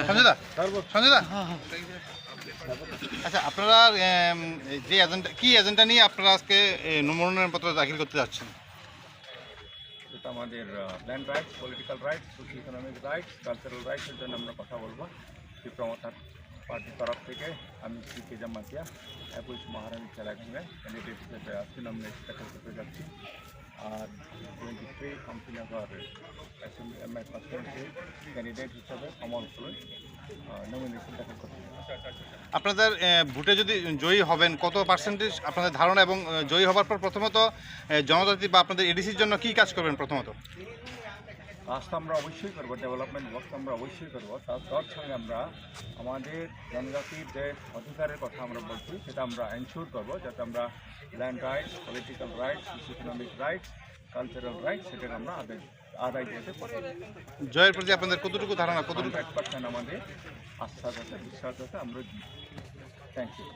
সঞ্জয়দা সঞ্জয়দা আচ্ছা, আপনারা যে এজেন্ডা কি এজেন্ডা নিয়ে আপনারা আজকে মনোনয়নপত্র দাখিল করতে যাচ্ছেন? এটা আমাদের land rights, political rights, social economic rights, cultural রাইটসের জন্য আমরা কথা বলবো। প্রমোটার পার্টির তরফ থেকে আমি শ্রী কেজাম মাতিয়া 21 মহারানী খেলাঘাটে ক্যান্ডিডেট হিসেবে আজকে নমিনেশন দাখিল করতে যাচ্ছি। আর 23 কাউন্সিলর এমআই কনস্টিটুয়েন্সি ক্যান্ডিডেট হিসেবে কমল ফুল নমিনেশন দাখিল করতে যাচ্ছি। আপনাদের ভোটে যদি জয়ী হবেন কত পার্সেন্টেজ আপনাদের ধারণা, এবং জয়ী হওয়ার পর প্রথমত জনজাতি বা আপনাদের এডিসির জন্য কী কাজ করবেন? প্রথমত কাজটা আমরা অবশ্যই করবো, ডেভেলপমেন্ট ওয়ার্ক আমরা অবশ্যই করবো। তার সঙ্গে আমরা আমাদের জনজাতির যে অধিকারের কথা আমরা বলছি সেটা আমরা এনশিওর করবো, যাতে আমরা land rights, political rights, social economic rights, cultural rights সেটাকে আমরা আদায় করতে পারি। জয়ের প্রতি আপনাদের কতটুকু ধারণা, কতটুকু 100% আমাদের আস্থা আছে, বিশ্বাস আছে, আমরা থ্যাংক ইউ।